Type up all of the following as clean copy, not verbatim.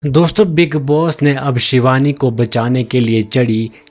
दोस्तों big boss ने अब शिवानी को बचाने के लिए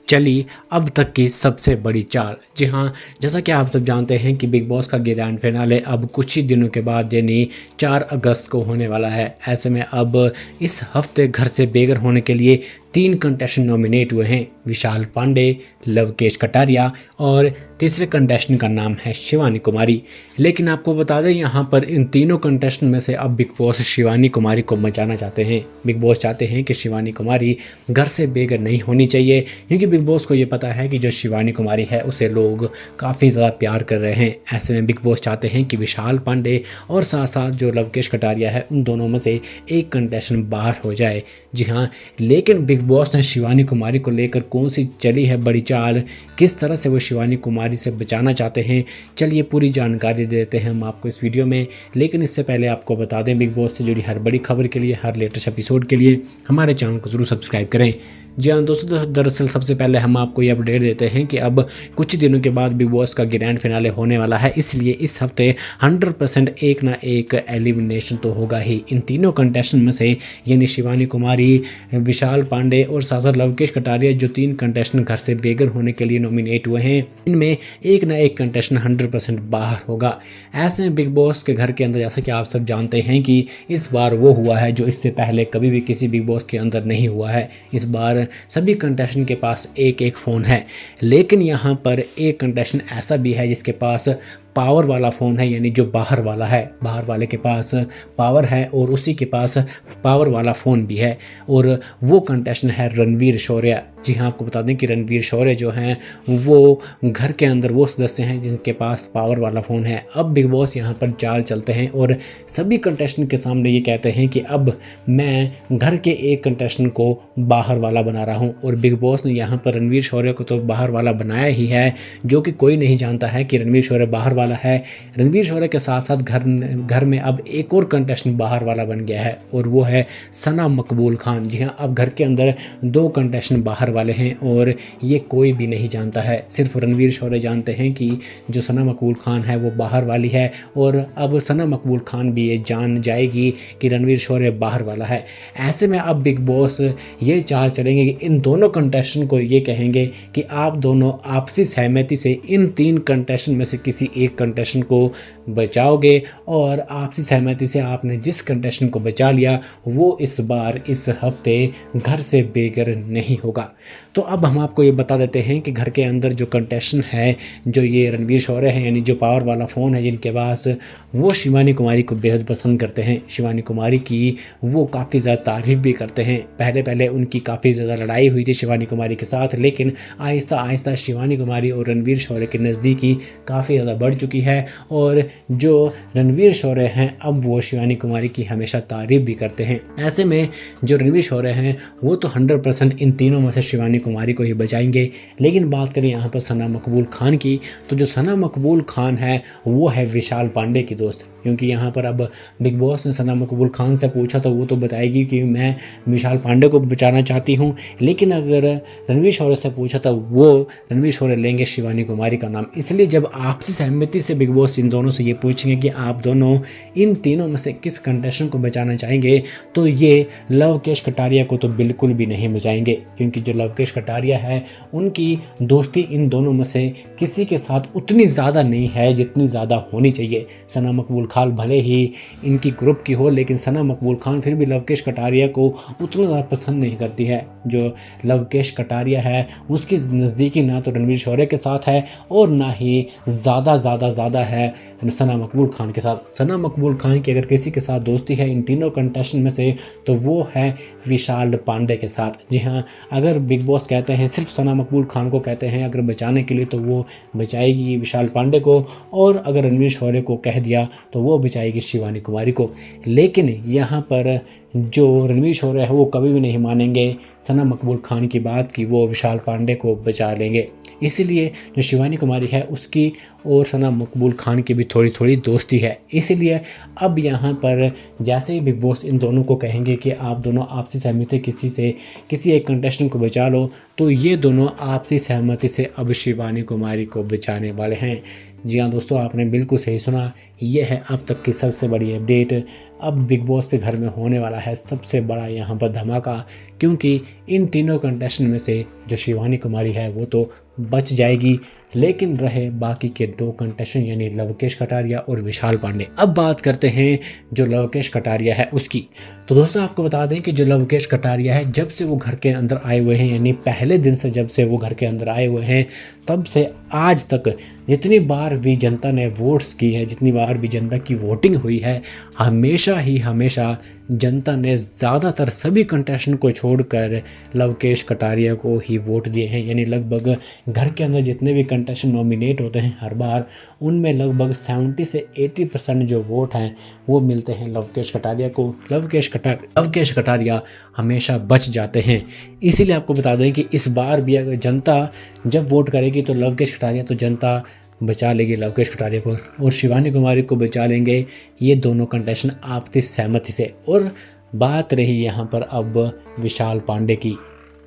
चली अब तक की सबसे बड़ी चाल। जी हाँ, जैसा कि आप सब जानते हैं कि बिग बॉस का ग्रैंड फिनाले अब कुछ ही दिनों के बाद यानी 4 अगस्त को होने वाला है। ऐसे में अब इस हफ्ते घर से बेघर होने के लिए 3 कंटेस्टेंट नॉमिनेट हुए हैं, विशाल पांडे, लवकेश कटारिया और तीसरे कंटेस्टेंट का नाम है शिवानी कुमारी। लेकिन आपको बता दें यहाँ पर इन तीनों कंटेस्टेंट में से अब बिग बॉस शिवानी कुमारी को बचाना चाहते हैं। बिग बॉस चाहते हैं कि शिवानी कुमारी घर से बेघर नहीं होनी चाहिए, क्योंकि बिग बॉस को ये पता है कि जो शिवानी कुमारी है उसे लोग काफ़ी ज़्यादा प्यार कर रहे हैं। ऐसे में बिग बॉस चाहते हैं कि विशाल पांडे और साथ साथ जो लवकेश कटारिया है उन दोनों में से एक कंटेस्टेंट बाहर हो जाए। जी हाँ, लेकिन बिग बॉस ने शिवानी कुमारी को लेकर कौन सी चली है बड़ी चाल, किस तरह से वो शिवानी कुमारी से बचाना चाहते हैं, चलिए पूरी जानकारी देते हैं हम आपको इस वीडियो में। लेकिन इससे पहले आपको बता दें, बिग बॉस से जुड़ी हर बड़ी खबर के लिए, हर लेटेस्ट एपिसोड के लिए हमारे चैनल को ज़रूर सब्सक्राइब करें। जी हाँ दोस्तों, दरअसल सबसे पहले हम आपको ये अपडेट देते हैं कि अब कुछ दिनों के बाद बिग बॉस का ग्रैंड फिनाले होने वाला है, इसलिए इस हफ्ते 100% एक ना एक एलिमिनेशन तो होगा ही। इन तीनों कंटेस्टेंट में से यानी शिवानी कुमारी, विशाल पांडे और साथ साथ लवकेश कटारिया, जो 3 कंटेस्टेंट घर से बेघर होने के लिए नॉमिनेट हुए हैं, इनमें एक ना एक कंटेस्टेंट 100% बाहर होगा। ऐसे में बिग बॉस के घर के अंदर, जैसा कि आप सब जानते हैं कि इस बार वो हुआ है जो इससे पहले कभी भी किसी बिग बॉस के अंदर नहीं हुआ है। इस बार सभी कंटेस्टेंट के पास एक एक फ़ोन है, लेकिन यहाँ पर एक कंटेस्टेंट ऐसा भी है जिसके पास पावर वाला फ़ोन है, यानी जो बाहर वाला है, बाहर वाले के पास पावर है और उसी के पास पावर वाला फ़ोन भी है, और वो कंटेस्टेंट है रणवीर शौर्य। जी हाँ, आपको बता दें कि रणवीर शौर्य जो हैं वो घर के अंदर वो सदस्य हैं जिनके पास पावर वाला फ़ोन है। अब बिग बॉस यहाँ पर चाल चलते हैं और सभी कंटेस्टेंट के सामने ये कहते हैं कि अब मैं घर के एक कंटेस्टेंट को बाहर वाला बना रहा हूँ, और बिग बॉस ने यहाँ पर रणवीर शौर्य को तो बाहर वाला बनाया ही है, जो कि कोई नहीं जानता है कि रणवीर शौर्य बाहर वाला है। रणवीर शौर्य के साथ साथ घर में अब एक और कंटेस्टेंट बाहर वाला बन गया है, और वो है सना मकबूल खान। जी हाँ, अब घर के अंदर 2 कंटेस्टेंट बाहर वाले हैं और ये कोई भी नहीं जानता है, सिर्फ रणवीर शौर्य जानते हैं कि जो सना मकबूल खान है वो बाहर वाली है, और अब सना मकबूल खान भी ये जान जाएगी कि रणवीर शौर्य बाहर वाला है। ऐसे में अब बिग बॉस ये चाल चलेंगे कि इन दोनों कंटेस्टेंट को ये कहेंगे कि आप दोनों आपसी सहमति से इन 3 कंटेस्टेंट में से किसी एक कंटेस्टेंट को बचाओगे, और आपसी सहमति से आपने जिस कंटेस्टेंट को बचा लिया वो इस बार इस हफ्ते घर से बेघर नहीं होगा। तो अब हम आपको ये बता देते हैं कि घर के अंदर जो कंटेस्टेंट है, जो ये रणवीर शौर्य है यानी जो पावर वाला फ़ोन है जिनके पास, वो शिवानी कुमारी को बेहद पसंद करते हैं। शिवानी कुमारी की वो काफ़ी ज़्यादा तारीफ़ भी करते हैं। पहले उनकी काफ़ी ज़्यादा लड़ाई हुई थी शिवानी कुमारी के साथ, लेकिन आहिस्ता आहिस्ता शिवानी कुमारी और रणवीर शौर्य की नज़दीकी काफ़ी ज़्यादा बढ़ चुकी है, और जो रणवीर शौर्य हैं अब वो शिवानी कुमारी की हमेशा तारीफ़ भी करते हैं। ऐसे में जो रणवीर शौर्य हैं वो तो 100% इन तीनों में से शिवानी कुमारी को ही बचाएंगे। लेकिन बात करें यहाँ पर सना मकबूल खान की, तो जो सना मकबूल खान है वो है विशाल पांडे की दोस्त, क्योंकि यहाँ पर अब बिग बॉस ने सना मकबूल खान से पूछा तो वो तो बताएगी कि मैं विशाल पांडे को बचाना चाहती हूँ, लेकिन अगर रणवीर शौर्य से पूछा तो वो रणवीर शौर्य लेंगे शिवानी कुमारी का नाम। इसलिए जब आपसी सहमति से बिग बॉस इन दोनों से ये पूछेंगे कि आप दोनों इन तीनों में से किस कंटेस्टेंट को बचाना चाहेंगे, तो ये लवकेश कटारिया को तो बिल्कुल भी नहीं बचाएंगे, क्योंकि जो लवकेश कटारिया है उनकी दोस्ती इन दोनों में से किसी के साथ उतनी ज़्यादा नहीं है जितनी ज़्यादा होनी चाहिए। सना मकबूल खान भले ही इनकी ग्रुप की हो, लेकिन सना मकबूल खान फिर भी लवकेश कटारिया को उतना ज़्यादा पसंद नहीं करती है। जो लवकेश कटारिया है उसकी नज़दीकी ना तो रणवीर शौर्य के साथ है और ना ही ज़्यादा है सना मकबूल खान के साथ। सना मकबूल खान की अगर किसी के साथ दोस्ती है इन तीनों कंटेस्टेंट में से तो वो है विशाल पांडे के साथ। जी हाँ, अगर बिग बॉस कहते हैं सिर्फ सना मकबूल खान को कहते हैं अगर बचाने के लिए, तो वो बचाएगी विशाल पांडे को, और अगर रणवीर शौर्य को कह दिया तो वो बचाएगी शिवानी कुमारी को। लेकिन यहाँ पर जो रणवीर शौर्य है वो कभी भी नहीं मानेंगे सना मकबूल खान की बात कि वो विशाल पांडे को बचा लेंगे। इसीलिए जो शिवानी कुमारी है उसकी और सना मकबूल खान की भी थोड़ी दोस्ती है। इसीलिए अब यहाँ पर जैसे ही बिग बॉस इन दोनों को कहेंगे कि आप दोनों आपसी सहमति किसी एक कंटेस्टेंट को बचा लो, तो ये दोनों आपसी सहमति से अब शिवानी कुमारी को बचाने वाले हैं। जी हाँ दोस्तों, आपने बिल्कुल सही सुना, ये है अब तक की सबसे बड़ी अपडेट। अब बिग बॉस के घर में होने वाला है सबसे बड़ा यहाँ पर धमाका, क्योंकि इन तीनों कंटेस्टेंट में से जो शिवानी कुमारी है वो तो बच जाएगी, लेकिन रहे बाकी के 2 कंटेस्टेंट यानी लवकेश कटारिया और विशाल पांडे। अब बात करते हैं जो लवकेश कटारिया है उसकी। तो दोस्तों आपको बता दें कि जो लवकेश कटारिया है, जब से वो घर के अंदर आए हुए हैं, यानी पहले दिन से जब से वो घर के अंदर आए हुए हैं, तब से आज तक जितनी बार भी जनता ने वोट्स की है, जितनी बार भी जनता की वोटिंग हुई है, हमेशा जनता ने ज़्यादातर सभी कंटेस्टेंट को छोड़कर लवकेश कटारिया को ही वोट दिए हैं। यानी लगभग घर के अंदर जितने भी कंटेस्टेंट नॉमिनेट होते हैं हर बार, उनमें लगभग 70 से 80% जो वोट हैं वो मिलते हैं लवकेश कटारिया को। लवकेश कटारिया हमेशा बच जाते हैं। इसीलिए आपको बता दें कि इस बार भी अगर जनता जब वोट करेगी तो लवकेश कटारिया तो जनता बचा लेगी लवकेश कटारिया को, और शिवानी कुमारी को बचा लेंगे ये दोनों कंटेस्टेंट आपसी सहमति से। और बात रही यहाँ पर अब विशाल पांडे की।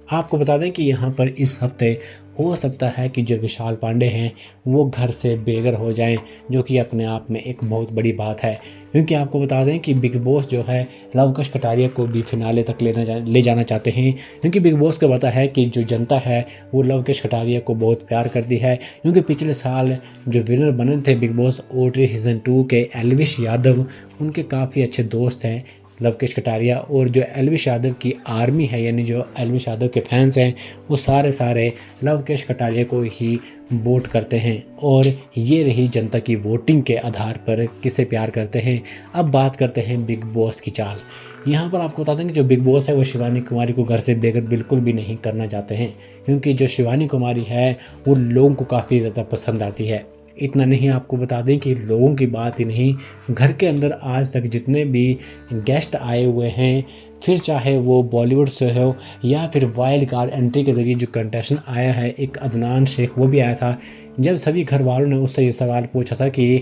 आपको बता दें कि यहाँ पर इस हफ्ते हो सकता है कि जो विशाल पांडे हैं वो घर से बेघर हो जाएं, जो कि अपने आप में एक बहुत बड़ी बात है, क्योंकि आपको बता दें कि बिग बॉस जो है लवकेश कटारिया को भी फिनाले तक ले जाना चाहते हैं, क्योंकि बिग बॉस को पता है कि जो जनता है वो लवकेश कटारिया को बहुत प्यार करती है। क्योंकि पिछले साल जो विनर बने थे बिग बॉस OTT सीज़न 2 के एल्विश यादव, उनके काफ़ी अच्छे दोस्त हैं लवकेश कटारिया, और जो एल्विश यादव की आर्मी है, यानी जो एल्विश यादव के फैंस हैं, वो सारे लवकेश कटारिया को ही वोट करते हैं। और ये रही जनता की वोटिंग के आधार पर किसे प्यार करते हैं। अब बात करते हैं बिग बॉस की चाल। यहाँ पर आपको बता दें कि जो बिग बॉस है वो शिवानी कुमारी को घर से बेघर बिल्कुल भी नहीं करना चाहते हैं, क्योंकि जो शिवानी कुमारी है वो लोगों को काफ़ी ज़्यादा पसंद आती है। इतना नहीं, आपको बता दें कि लोगों की बात ही नहीं, घर के अंदर आज तक जितने भी गेस्ट आए हुए हैं, फिर चाहे वो बॉलीवुड से हो या फिर वाइल्ड कार्ड एंट्री के ज़रिए जो कंटेस्टेंट आया है, एक अदनान शेख वो भी आया था। जब सभी घर वालों ने उससे ये सवाल पूछा था कि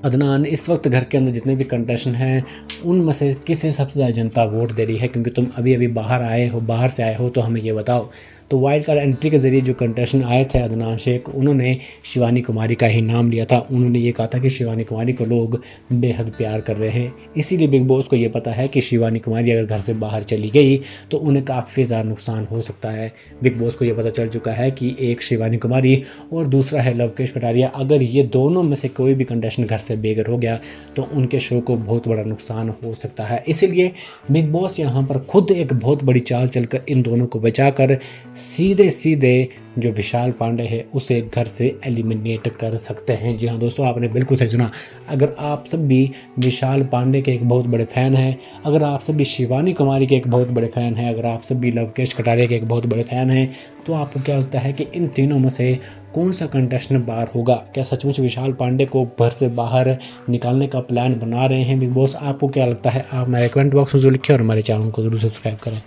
अदनान, इस वक्त घर के अंदर जितने भी कंटेस्टेंट हैं उनमें से किसे सबसे ज़्यादा जनता वोट दे रही है, क्योंकि तुम अभी बाहर से आए हो, तो हमें ये बताओ। तो वाइल्ड कार्ड एंट्री के ज़रिए जो कंटेस्टेंट आए थे अदनान शेख, उन्होंने शिवानी कुमारी का ही नाम लिया था। उन्होंने ये कहा था कि शिवानी कुमारी को लोग बेहद प्यार कर रहे हैं। इसीलिए बिग बॉस को ये पता है कि शिवानी कुमारी अगर घर से बाहर चली गई तो उन्हें काफ़ी ज़्यादा नुकसान हो सकता है। बिग बॉस को ये पता चल चुका है कि एक शिवानी कुमारी और दूसरा है लवकेश कटारिया, अगर ये दोनों में से कोई भी कंटेस्टेंट घर से बेघर हो गया तो उनके शो को बहुत बड़ा नुकसान हो सकता है। इसीलिए बिग बॉस यहाँ पर खुद एक बहुत बड़ी चाल चलकर इन दोनों को बचाकर सीधे जो विशाल पांडे है उसे घर से एलिमिनेट कर सकते हैं। जी हाँ दोस्तों, आपने बिल्कुल सही सुना। अगर आप सब भी विशाल पांडे के एक बहुत बड़े फ़ैन हैं, अगर आप सब भी शिवानी कुमारी के एक बहुत बड़े फ़ैन हैं, अगर आप सब भी लवकेश कटारिया के एक बहुत बड़े फ़ैन हैं, तो आपको क्या लगता है कि इन तीनों में से कौन सा कंटेस्टेंट बाहर होगा? क्या सचमुच विशाल पांडे को घर से बाहर निकालने का प्लान बना रहे हैं बिग बॉस? आपको क्या लगता है? आप हमारे कमेंट बॉक्स में जो लिखे और हमारे चैनल को जरूर सब्सक्राइब करें।